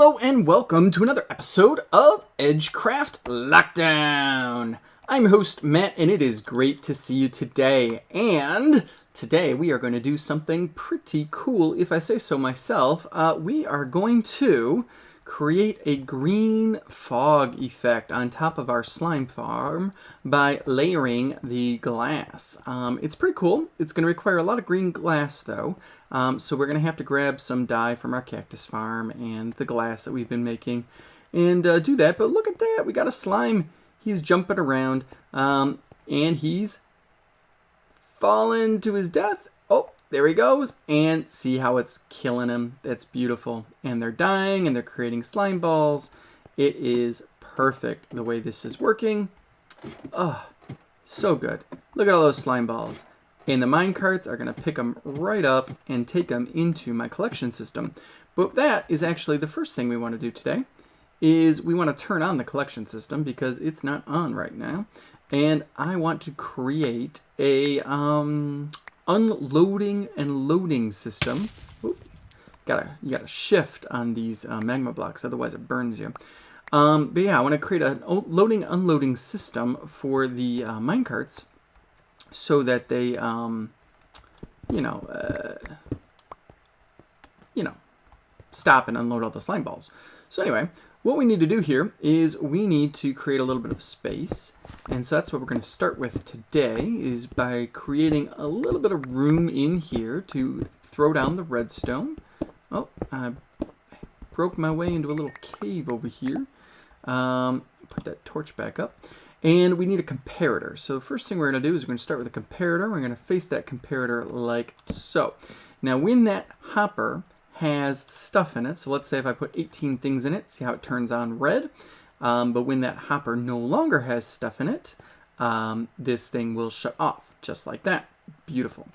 Hello and welcome to another episode of EdgeCraft Lockdown. I'm your host Matt and it is great to see you today. And today we are going to do something pretty cool, if I say so myself. We are going to create a green fog effect on top of our slime farm by layering the glass. It's pretty cool. It's going to require a lot of green glass though. So we're going to have to grab some dye from our cactus farm and the glass that we've been making and do that. But look at that. We got a slime. He's jumping around and he's fallen to his death. Oh, there he goes. And see how it's killing him. That's beautiful. And they're dying and they're creating slime balls. It is perfect the way this is working. Oh, so good. Look at all those slime balls. And the mine carts are going to pick them right up and take them into my collection system. But that is actually the first thing we want to do today, is we want to turn on the collection system because it's not on right now. And I want to create a unloading and loading system. Oop, you gotta shift on these magma blocks, otherwise it burns you. But yeah, I want to create a loading unloading system for the mine carts, so that they, stop and unload all the slime balls. So anyway, what we need to do here is we need to create a little bit of space. And so that's what we're going to start with today, is by creating a little bit of room in here to throw down the redstone. Oh, I broke my way into a little cave over here. Put that torch back up. And we need a comparator. So the first thing we're going to do is we're going to start with a comparator. We're going to face that comparator like so. Now when that hopper has stuff in it, so let's say if I put 18 things in it, see how it turns on red? But when that hopper no longer has stuff in it, this thing will shut off, just like that. Beautiful.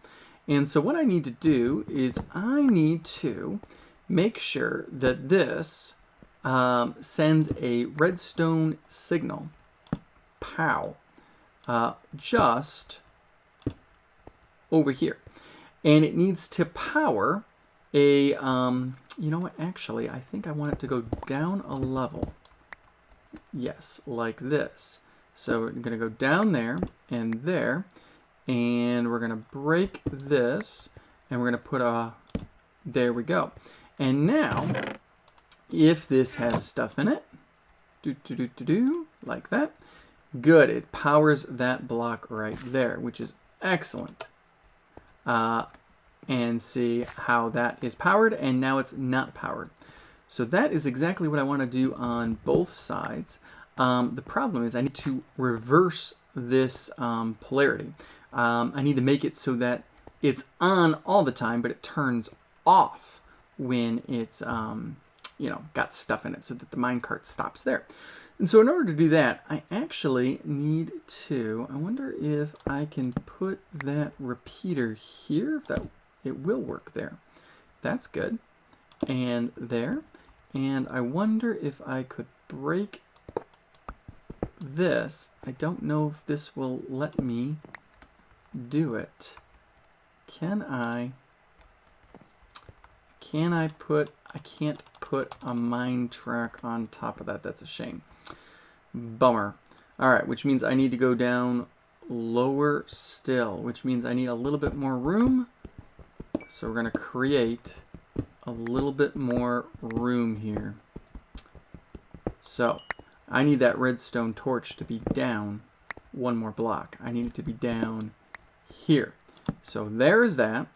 And so what I need to do is I need to make sure that this sends a redstone signal. Pow, just over here, and it needs to power a you know what, actually I think I want it to go down a level. Yes, like this. So we're gonna go down there and there, and we're gonna break this, and we're gonna put a, there we go. And now if this has stuff in it, like that. Good, it powers that block right there, which is excellent. And see how that is powered, and now it's not powered. So that is exactly what I want to do on both sides. The problem is I need to reverse this polarity. I need to make it so that it's on all the time, but it turns off when it's got stuff in it, so that the minecart stops there. And so in order to do that, I actually need to, I wonder if I can put that repeater here, if that, it will work there. That's good. And there. And I wonder if I could break this. I don't know if this will let me do it. Can I put, I can't put a mine track on top of that. That's a shame. Bummer. Alright, which means I need to go down lower still, which means I need a little bit more room. So we're going to create a little bit more room here. So I need that redstone torch to be down one more block. I need it to be down here. So there's that,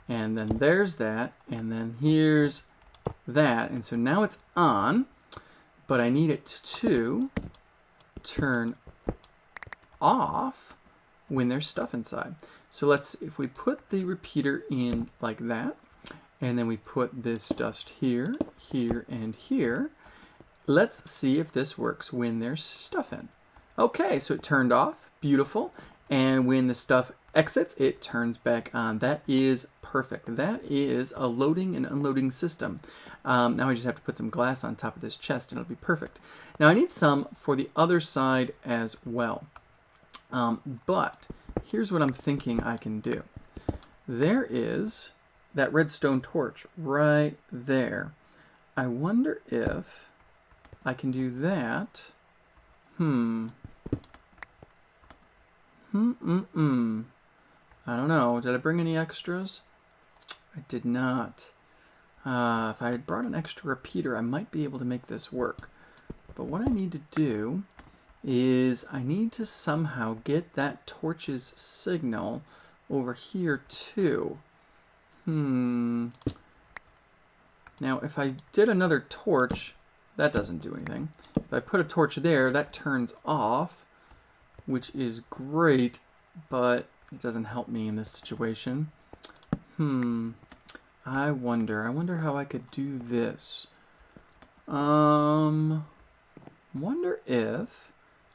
and then there's that, and then here's that. And so now it's on, but I need it to turn off when there's stuff inside. So let's, if we put the repeater in like that, and then we put this just here, here, and here, let's see if this works when there's stuff in. Okay, so it turned off, beautiful, and when the stuff exits, it turns back on. That is perfect. That is a loading and unloading system. Now I just have to put some glass on top of this chest and it'll be perfect. Now I need some for the other side as well. But here's what I'm thinking I can do. There is that redstone torch right there. I wonder if I can do that. I don't know. Did I bring any extras? I did not. If I had brought an extra repeater, I might be able to make this work. But what I need to do is I need to somehow get that torch's signal over here too. Now, if I did another torch, that doesn't do anything. If I put a torch there, that turns off, which is great, but it doesn't help me in this situation. I wonder how I could do this. Wonder if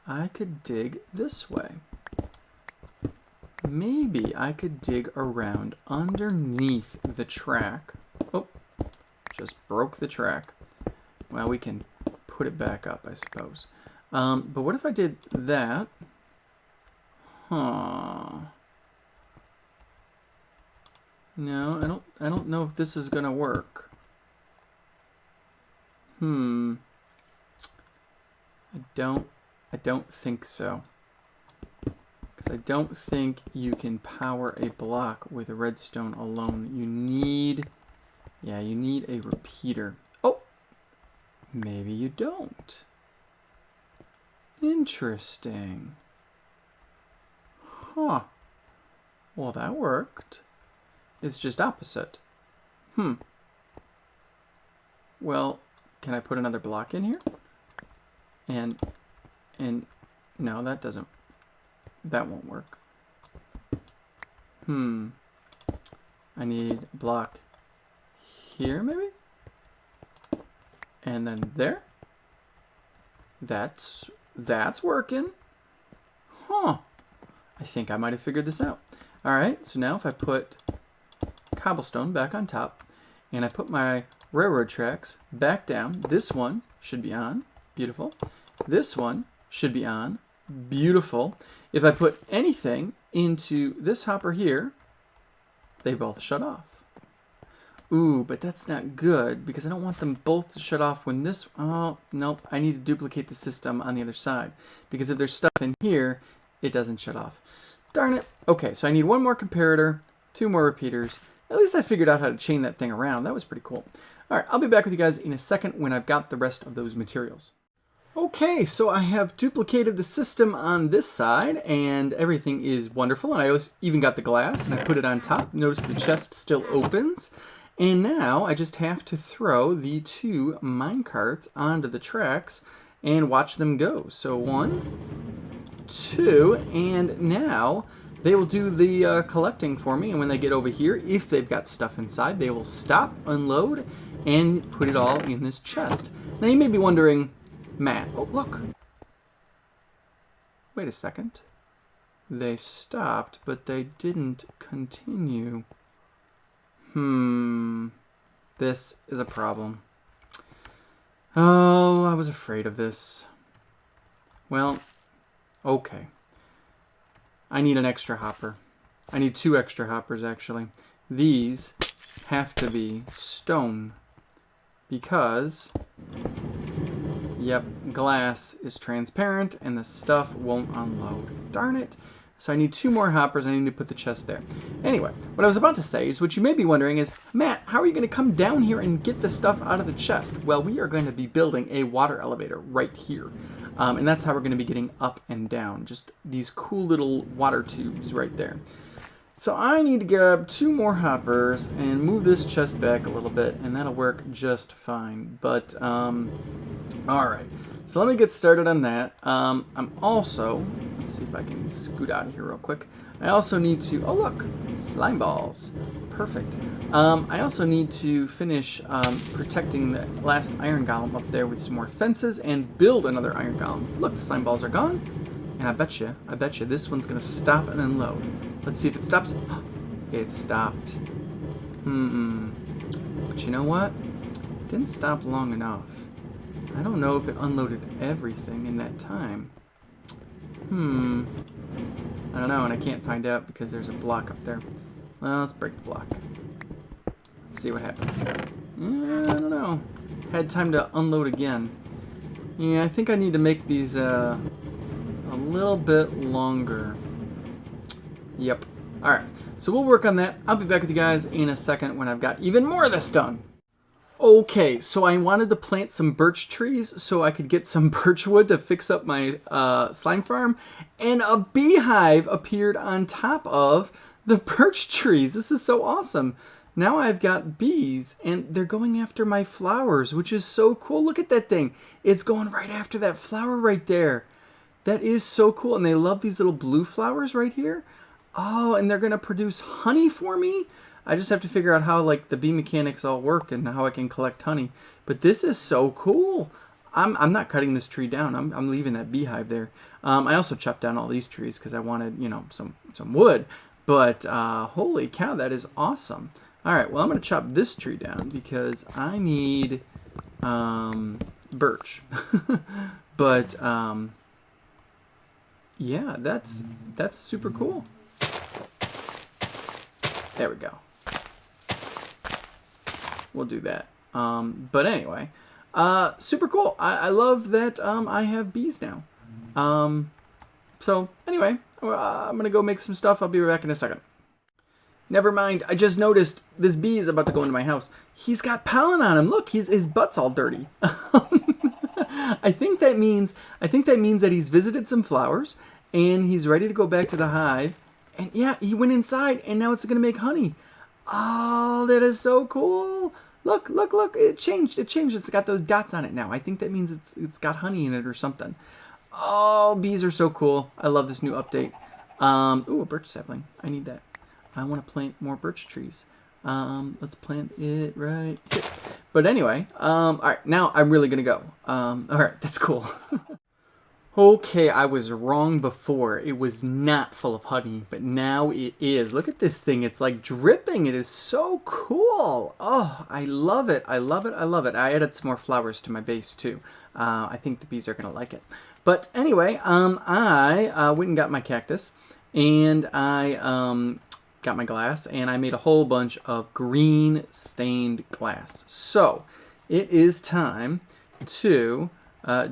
I could dig this way. Maybe I could dig around underneath the track. Oh, just broke the track. Well, we can put it back up, I suppose. But what if I did that? No, I don't know if this is gonna work. I don't think so. Because I don't think you can power a block with redstone alone. You need a repeater. Oh, maybe you don't. Interesting. Well, that worked. It's just opposite. Well, can I put another block in here? And no, that won't work. I need a block here maybe? And then there? That's working. I think I might have figured this out. Alright, so now if I put cobblestone back on top, and I put my railroad tracks back down, this one should be on. Beautiful. This one should be on. Beautiful. If I put anything into this hopper here, they both shut off. Ooh, but that's not good because I don't want them both to shut off when this... Oh, nope. I need to duplicate the system on the other side because if there's stuff in here, it doesn't shut off. Darn it. Okay, so I need one more comparator, 2 more repeaters. At least I figured out how to chain that thing around. That was pretty cool. All right, I'll be back with you guys in a second when I've got the rest of those materials. Okay, so I have duplicated the system on this side, and everything is wonderful. And I even got the glass, and I put it on top. Notice the chest still opens. And now I just have to throw the 2 minecarts onto the tracks and watch them go. So 1, 2, and now they will do the collecting for me. And when they get over here, if they've got stuff inside, they will stop, unload, and put it all in this chest. Now you may be wondering, Matt, oh look. Wait a second. They stopped, but they didn't continue. This is a problem. Oh, I was afraid of this. Well, okay. I need an extra hopper. I need 2 extra hoppers, actually. These have to be stone because, yep, glass is transparent and the stuff won't unload. Darn it. So I need 2 more hoppers. I need to put the chest there. Anyway, what I was about to say is what you may be wondering is, Matt, how are you going to come down here and get the stuff out of the chest? Well, we are going to be building a water elevator right here. And that's how we're going to be getting up and down. Just these cool little water tubes right there. So I need to grab 2 more hoppers and move this chest back a little bit, and that'll work just fine. But, alright. So let me get started on that. I'm also, let's see if I can scoot out of here real quick. I also need to, oh look, slime balls. Perfect. I also need to finish protecting the last iron golem up there with some more fences and build another iron golem. Look, the slime balls are gone. And I bet you this one's going to stop and unload. Let's see if it stops. It stopped. But you know what? It didn't stop long enough. I don't know if it unloaded everything in that time. I don't know, and I can't find out because there's a block up there. Well, let's break the block. Let's see what happens. I don't know. Had time to unload again. Yeah, I think I need to make these a little bit longer. Yep. Alright, so we'll work on that. I'll be back with you guys in a second when I've got even more of this done. Okay, so I wanted to plant some birch trees so I could get some birch wood to fix up my slime farm, and a beehive appeared on top of the birch trees. This is so awesome. Now I've got bees, and they're going after my flowers, which is so cool. Look at that thing. It's going right after that flower right there. That is so cool, and they love these little blue flowers right here. Oh, and they're going to produce honey for me? I just have to figure out how like the bee mechanics all work and how I can collect honey. But this is so cool. I'm not cutting this tree down. I'm leaving that beehive there. I also chopped down all these trees because I wanted, you know, some wood. But holy cow, that is awesome. All right, well, I'm going to chop this tree down because I need birch. But yeah, that's super cool. There we go. We'll do that. But anyway, super cool. I love that I have bees now. So anyway, I'm going to go make some stuff. I'll be right back in a second. Never mind. I just noticed this bee is about to go into my house. He's got pollen on him. Look, his butt's all dirty. I think that means that he's visited some flowers and he's ready to go back to the hive. And yeah, he went inside and now it's going to make honey. Oh, that is so cool. Look, look, look. It changed. It changed. It's got those dots on it now. I think that means it's got honey in it or something. Oh, bees are so cool. I love this new update. Ooh, a birch sapling. I need that. I want to plant more birch trees. Let's plant it right here. But anyway, all right, now I'm really going to go. All right, that's cool. Okay, I was wrong before. It was not full of honey, but now it is. Look at this thing. It's like dripping. It is so cool. Oh, I love it. I love it. I love it. I added some more flowers to my base too. I think the bees are going to like it. But anyway, I went and got my cactus, and I got my glass, and I made a whole bunch of green stained glass. So it is time to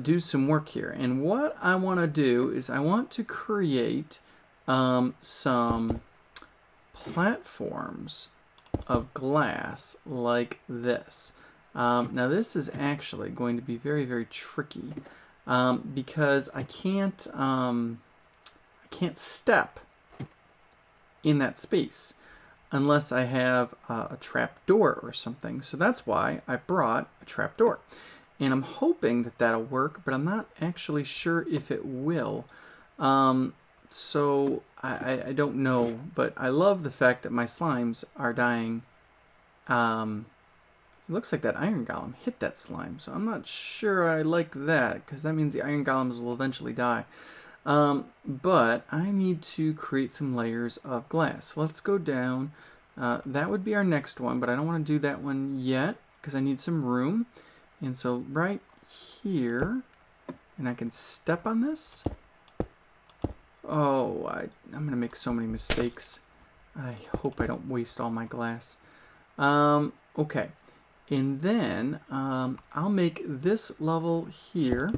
do some work here. And what I want to do is I want to create some platforms of glass like this. Now this is actually going to be very, very tricky because I can't step in that space unless I have a trap door or something. So that's why I brought a trap door. And I'm hoping that that'll work, but I'm not actually sure if it will. So I don't know, but I love the fact that my slimes are dying. It looks like that iron golem hit that slime, so I'm not sure I like that, because that means the iron golems will eventually die. But I need to create some layers of glass. So let's go down. That would be our next one, but I don't want to do that one yet, because I need some room. And so right here, and I can step on this. Oh, I'm going to make so many mistakes. I hope I don't waste all my glass. Okay. And then I'll make this level here.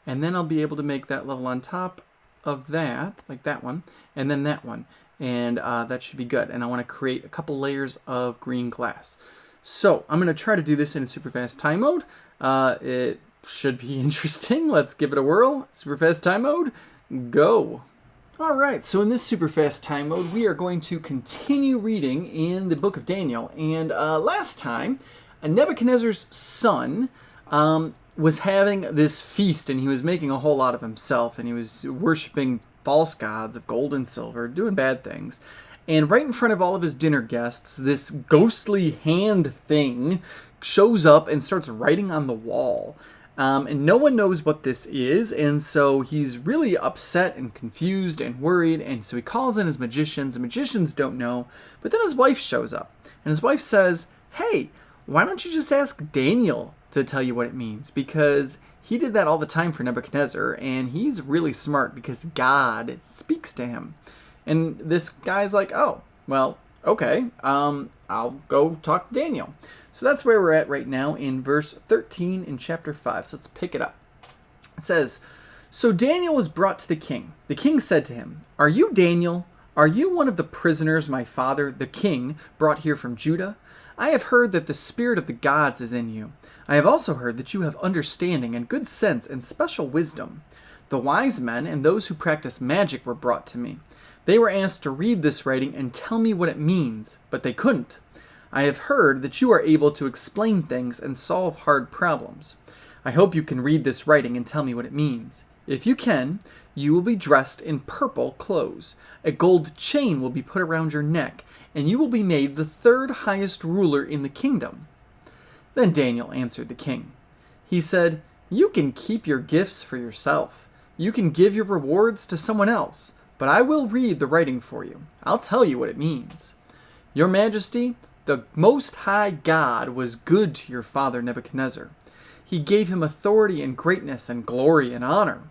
And then I'll be able to make that level on top of that, like that one, and then that one. And that should be good. And I want to create a couple layers of green glass. So I'm going to try to do this in super fast time mode. It should be interesting. Let's give it a whirl. Super fast time mode, go. All right, so in this super fast time mode, we are going to continue reading in the book of Daniel. And last time, Nebuchadnezzar's son was having this feast, and he was making a whole lot of himself, and he was worshiping false gods of gold and silver, doing bad things. And right in front of all of his dinner guests, this ghostly hand thing shows up and starts writing on the wall. And no one knows what this is, and so he's really upset and confused and worried, and so he calls in his magicians. The magicians don't know, but then his wife shows up, and his wife says, hey, why don't you just ask Daniel to tell you what it means? Because he did that all the time for Nebuchadnezzar, and he's really smart because God speaks to him. And this guy's like, oh, well, okay. I'll go talk to Daniel. So that's where we're at right now in verse 13 in chapter 5. So let's pick it up. It says, "So Daniel was brought to the king. The king said to him, 'Are you Daniel? Are you one of the prisoners my father, the king, brought here from Judah? I have heard that the spirit of the gods is in you. I have also heard that you have understanding and good sense and special wisdom. The wise men and those who practice magic were brought to me. They were asked to read this writing and tell me what it means, but they couldn't. I have heard that you are able to explain things and solve hard problems. I hope you can read this writing and tell me what it means. If you can, you will be dressed in purple clothes. A gold chain will be put around your neck, and you will be made the third highest ruler in the kingdom.' Then Daniel answered the king. He said, 'You can keep your gifts for yourself. You can give your rewards to someone else, but I will read the writing for you. I'll tell you what it means. Your Majesty, the Most High God was good to your father Nebuchadnezzar. He gave him authority and greatness and glory and honor.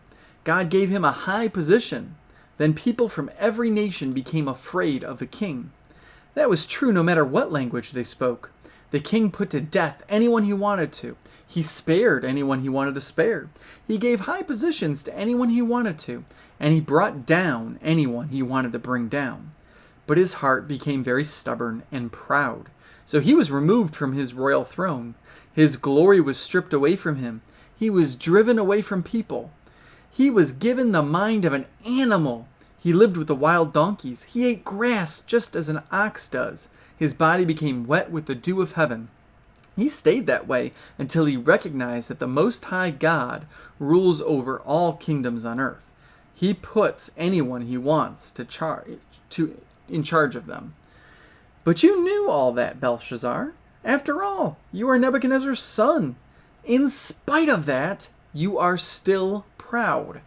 God gave him a high position. Then people from every nation became afraid of the king. That was true no matter what language they spoke. The king put to death anyone he wanted to. He spared anyone he wanted to spare. He gave high positions to anyone he wanted to, and he brought down anyone he wanted to bring down. But his heart became very stubborn and proud, so he was removed from his royal throne. His glory was stripped away from him. He was driven away from people. He was given the mind of an animal. He lived with the wild donkeys. He ate grass just as an ox does. His body became wet with the dew of heaven. He stayed that way until he recognized that the Most High God rules over all kingdoms on earth. He puts anyone he wants in charge of them. But you knew all that, Belshazzar. After all, you are Nebuchadnezzar's son. In spite of that, you are still proud.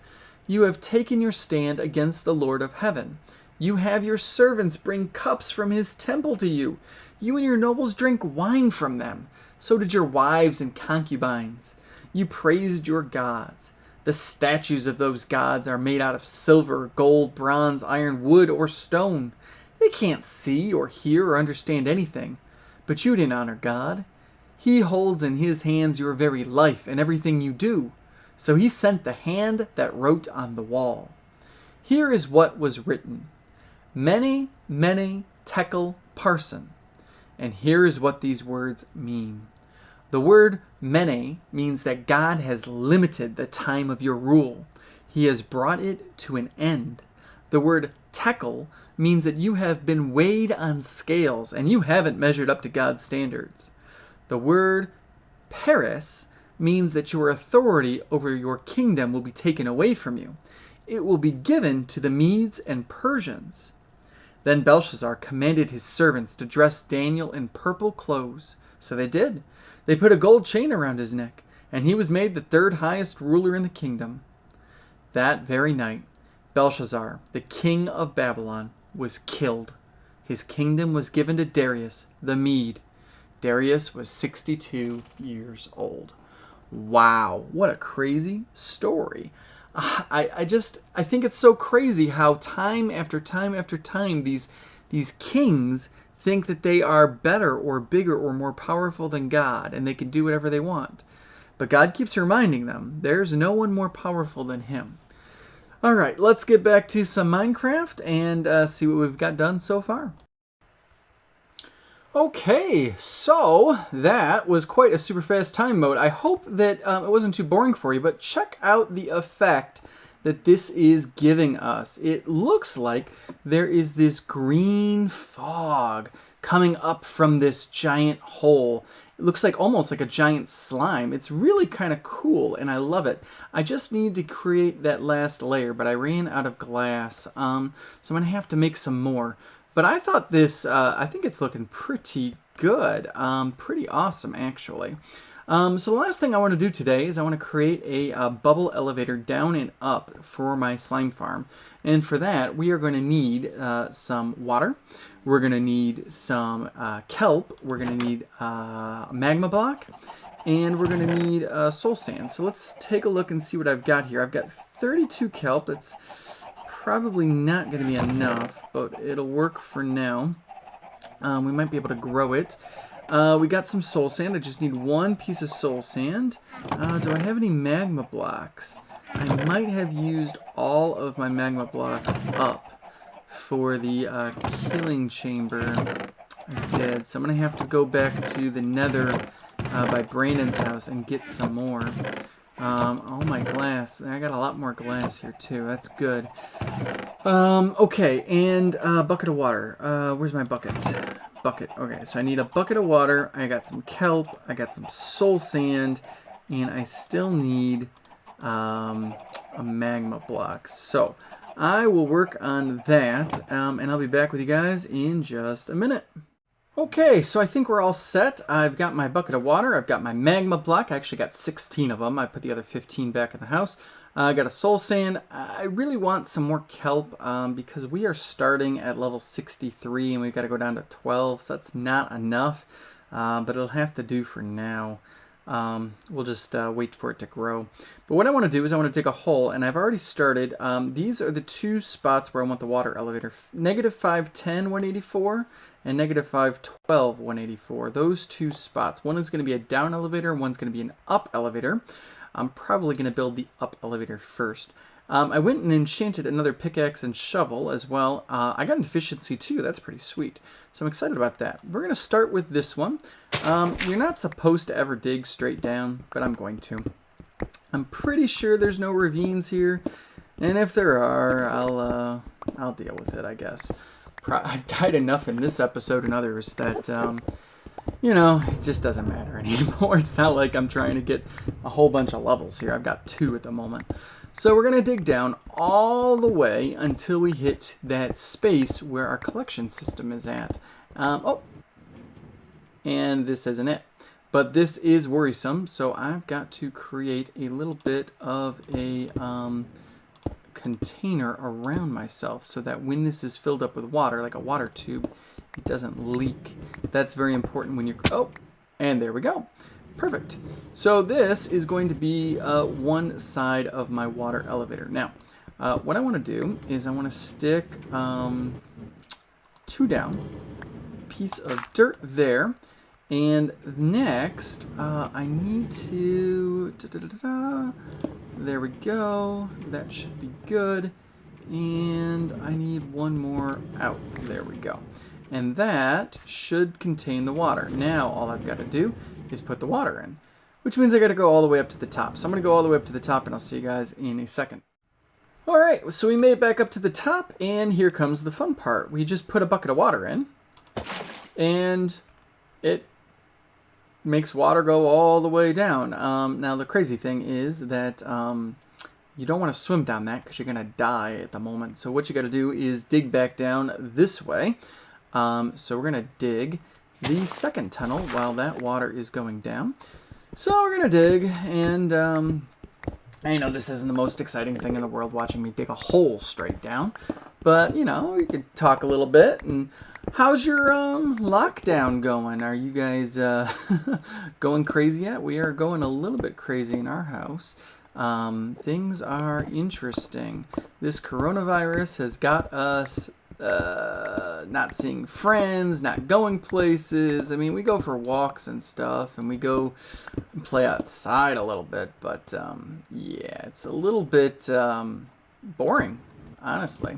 You have taken your stand against the Lord of heaven. You have your servants bring cups from his temple to you. You and your nobles drink wine from them. So did your wives and concubines. You praised your gods. The statues of those gods are made out of silver, gold, bronze, iron, wood, or stone. They can't see or hear or understand anything. But you didn't honor God. He holds in his hands your very life and everything you do. So he sent the hand that wrote on the wall. Here is what was written. Mene, Mene, Tekel, Parsin. And here is what these words mean. The word Mene means that God has limited the time of your rule. He has brought it to an end. The word Tekel means that you have been weighed on scales and you haven't measured up to God's standards. The word Peres means that your authority over your kingdom will be taken away from you. It will be given to the Medes and Persians. Then Belshazzar commanded his servants to dress Daniel in purple clothes. So they did. They put a gold chain around his neck, and he was made the third highest ruler in the kingdom. That very night, Belshazzar, the king of Babylon, was killed. His kingdom was given to Darius the Mede. Darius was 62 years old. Wow, what a crazy story. I think it's so crazy how time after time after time these kings think that they are better or bigger or more powerful than God and they can do whatever they want. But God keeps reminding them there's no one more powerful than him. All right, let's get back to some Minecraft and see what we've got done so far. Okay, so that was quite a super fast time mode. I hope that it wasn't too boring for you, but check out the effect that this is giving us. It looks like there is this green fog coming up from this giant hole. It looks like almost like a giant slime. It's really kind of cool, and I love it. I just need to create that last layer, but I ran out of glass, so I'm going to have to make some more. But I thought this, I think it's looking pretty good, pretty awesome actually. So the last thing I want to do today is I want to create a bubble elevator down and up for my slime farm. And for that, we are going to need some water. We're going to need some kelp. We're going to need a magma block. And we're going to need soul sand. So let's take a look and see what I've got here. I've got 32 kelp. That's probably not going to be enough, but it'll work for now. We might be able to grow it. We got some soul sand. I just need one piece of soul sand. Do I have any magma blocks? I might have used all of my magma blocks up for the killing chamber. I did. So I'm going to have to go back to the nether by Brandon's house and get some more. All my glass. I got a lot more glass here too. That's good. Okay, and bucket of water. Where's my bucket? Bucket. Okay, so I need a bucket of water. I got some kelp. I got some soul sand. And I still need a magma block. So I will work on that. And I'll be back with you guys in just a minute. Okay, so I think we're all set. I've got my bucket of water. I've got my magma block. I actually got 16 of them. I put the other 15 back in the house. I got a soul sand. I really want some more kelp because we are starting at level 63 and we've got to go down to 12, so that's not enough, but it'll have to do for now. We'll just wait for it to grow. But what I want to do is I want to dig a hole, and I've already started. These are the two spots where I want the water elevator. Negative 510, 184, and negative 512, 184. Those two spots. One is going to be a down elevator, and one's going to be an up elevator. I'm probably going to build the up elevator first. I went and enchanted another pickaxe and shovel as well. I got an efficiency too. That's pretty sweet. So I'm excited about that. We're going to start with this one. You're not supposed to ever dig straight down, but I'm going to. I'm pretty sure there's no ravines here. And if there are, I'll deal with it, I guess. I've died enough in this episode and others that... you know, it just doesn't matter anymore. It's not like I'm trying to get a whole bunch of levels here. I've got 2 at the moment. So we're going to dig down all the way until we hit that space where our collection system is at. Oh, and this isn't it. But this is worrisome, so I've got to create a little bit of a container around myself so that when this is filled up with water, like a water tube, it doesn't leak. That's very important when you're... Oh, and there we go. Perfect. So this is going to be one side of my water elevator. Now, what I want to do is I want to stick 2 down, piece of dirt there, and next I need to... There we go. That should be good. And I need one more out. There we go. And that should contain the water. Now all I've got to do is put the water in, which means I got to go all the way up to the top. So I'm going to go all the way up to the top and I'll see you guys in a second. All right, so we made it back up to the top and here comes the fun part. We just put a bucket of water in and it makes water go all the way down. Now the crazy thing is that you don't want to swim down that because you're going to die at the moment. So what you got to do is dig back down this way. So we're going to dig the second tunnel while that water is going down. So we're going to dig, and I know this isn't the most exciting thing in the world watching me dig a hole straight down, but you know, we could talk a little bit. And how's your lockdown going? Are you guys going crazy yet? We are going a little bit crazy in our house. Things are interesting. This coronavirus has got us not seeing friends, not going places. I mean, we go for walks and stuff, and we go and play outside a little bit, but yeah, it's a little bit boring, honestly.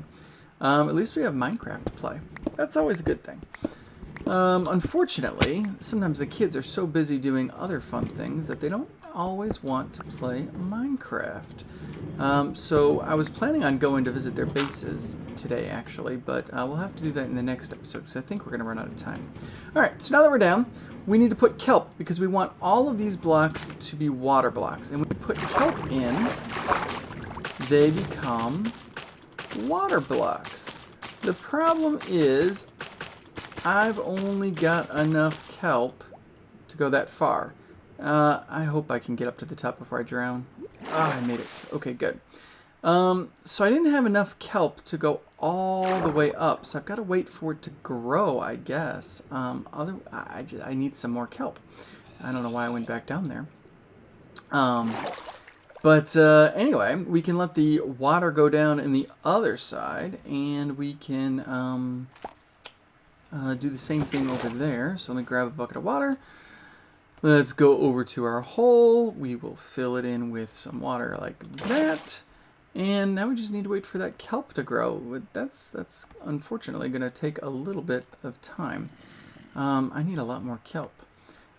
At least we have Minecraft to play. That's always a good thing. Unfortunately, sometimes the kids are so busy doing other fun things that they don't always want to play Minecraft. So I was planning on going to visit their bases today, actually, but we'll have to do that in the next episode because I think we're going to run out of time. All right, so now that we're down, we need to put kelp because we want all of these blocks to be water blocks. And when we put kelp in, they become water blocks. The problem is I've only got enough kelp to go that far. I hope I can get up to the top before I drown. Ah, I made it. Okay, good. So I didn't have enough kelp to go all the way up, so I've got to wait for it to grow, I guess. I need some more kelp. I don't know why I went back down there. But anyway, we can let the water go down in the other side, and we can do the same thing over there. So let me grab a bucket of water. Let's go over to our hole. We will fill it in with some water like that. And now we just need to wait for that kelp to grow. That's unfortunately going to take a little bit of time. I need a lot more kelp.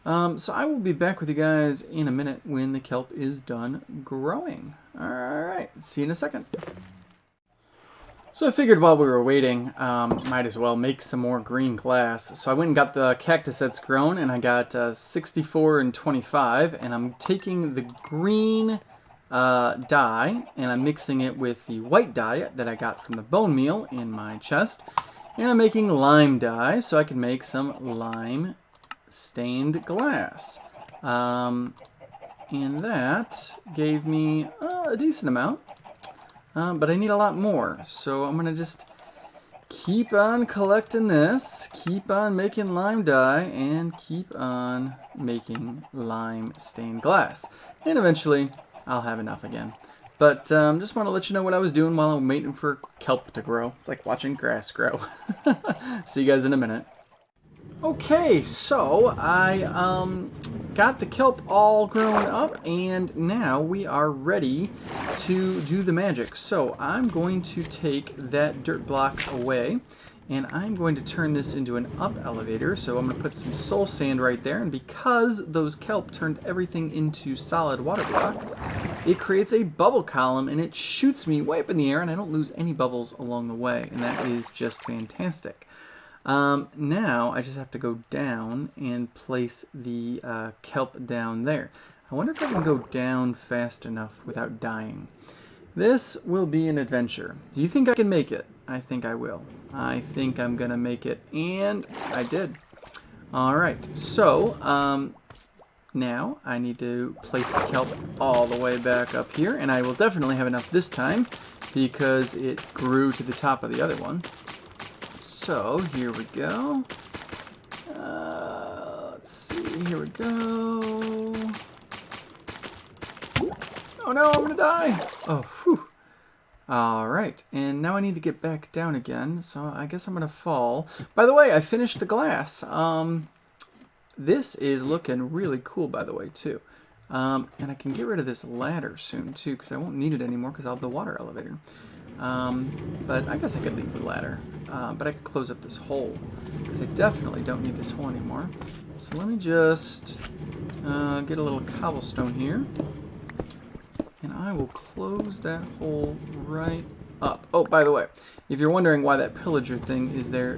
So I will be back with you guys in a minute when the kelp is done growing. All right, see you in a second. So I figured while we were waiting, might as well make some more green glass. So I went and got the cactus that's grown, and I got 64 and 25, and I'm taking the green dye, and I'm mixing it with the white dye that I got from the bone meal in my chest, and I'm making lime dye so I can make some lime stained glass. And that gave me a decent amount. But I need a lot more, so I'm going to just keep on collecting this, keep on making lime dye, and keep on making lime stained glass. And eventually, I'll have enough again. But just want to let you know what I was doing while I'm waiting for kelp to grow. It's like watching grass grow. See you guys in a minute. Okay, so I got the kelp all grown up, and now we are ready to do the magic. So I'm going to take that dirt block away, and I'm going to turn this into an up elevator. So I'm going to put some soul sand right there, and because those kelp turned everything into solid water blocks, it creates a bubble column, and it shoots me way up in the air, and I don't lose any bubbles along the way, and that is just fantastic. Now I just have to go down and place the kelp down there. I wonder if I can go down fast enough without dying. This will be an adventure. Do you think I can make it? I think I will. I think I'm gonna make it, and I did. Alright, so now I need to place the kelp all the way back up here, and I will definitely have enough this time because it grew to the top of the other one. So, here we go. Let's see, here we go. Oh no, I'm gonna die! Oh, whew. Alright, and now I need to get back down again, so I guess I'm gonna fall. By the way, I finished the glass. This is looking really cool, by the way, too. And I can get rid of this ladder soon, too, because I won't need it anymore because I'll have the water elevator. But I guess I could leave the ladder. But I could close up this hole, because I definitely don't need this hole anymore. So let me just get a little cobblestone here, and I will close that hole right up. Oh, by the way, if you're wondering why that pillager thing is there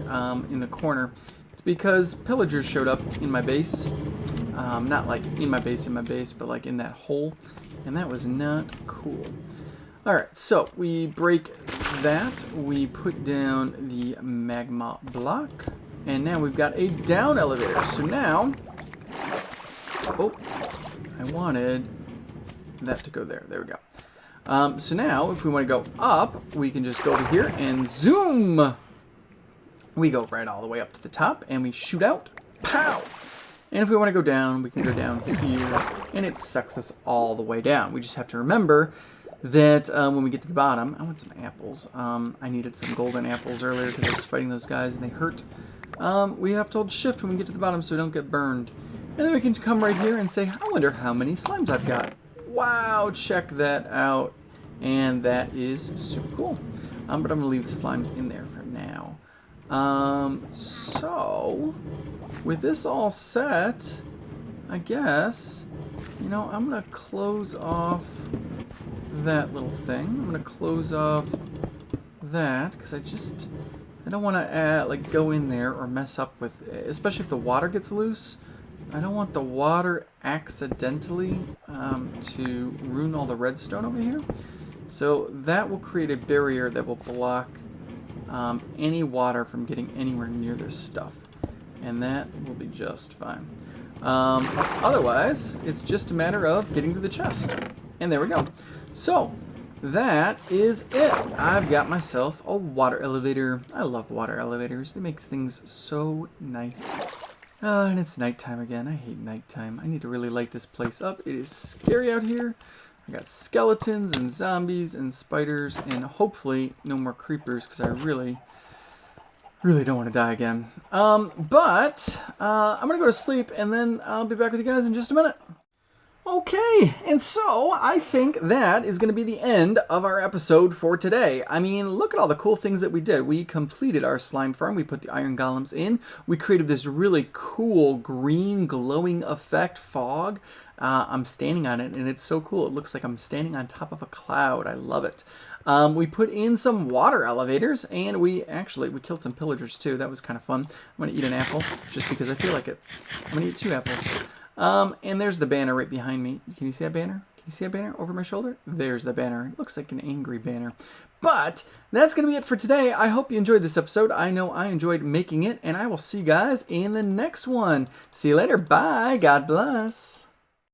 in the corner, it's because pillagers showed up in my base. Not like in my base, but like in that hole, and that was not cool. Alright, so we break that, we put down the magma block, and now we've got a down elevator. So now, oh, I wanted that to go there. There we go. So now, if we want to go up, we can just go over here and zoom. We go right all the way up to the top, and we shoot out. Pow! And if we want to go down, we can go down here, and it sucks us all the way down. We just have to remember that when we get to the bottom, I want some apples. I needed some golden apples earlier because I was fighting those guys and they hurt. We have to hold shift when we get to the bottom so we don't get burned. And then we can come right here and say, I wonder how many slimes I've got. Wow, check that out. And that is super cool. But I'm going to leave the slimes in there for now. So, with this all set, I guess, you know, I'm going to close off that little thing. I'm going to close off that because I don't want to like go in there or mess up with, especially if the water gets loose. I don't want the water accidentally to ruin all the redstone over here. So that will create a barrier that will block any water from getting anywhere near this stuff. And that will be just fine. Otherwise, it's just a matter of getting to the chest. And there we go. So, that is it. I've got myself a water elevator. I love water elevators. They make things so nice. And it's nighttime again. I hate nighttime. I need to really light this place up. It is scary out here. I got skeletons and zombies and spiders and hopefully no more creepers because I really Really don't want to die again. But I'm going to go to sleep, and then I'll be back with you guys in just a minute. Okay, and so I think that is going to be the end of our episode for today. I mean, look at all the cool things that we did. We completed our slime farm. We put the iron golems in. We created this really cool green glowing effect fog. I'm standing on it, and it's so cool. It looks like I'm standing on top of a cloud. I love it. We put in some water elevators, and we killed some pillagers too. That was kind of fun. I'm going to eat an apple just because I feel like it. I'm going to eat 2 apples. And there's the banner right behind me. Can you see that banner? Can you see that banner over my shoulder? There's the banner. It looks like an angry banner. But that's going to be it for today. I hope you enjoyed this episode. I know I enjoyed making it, and I will see you guys in the next one. See you later. Bye. God bless.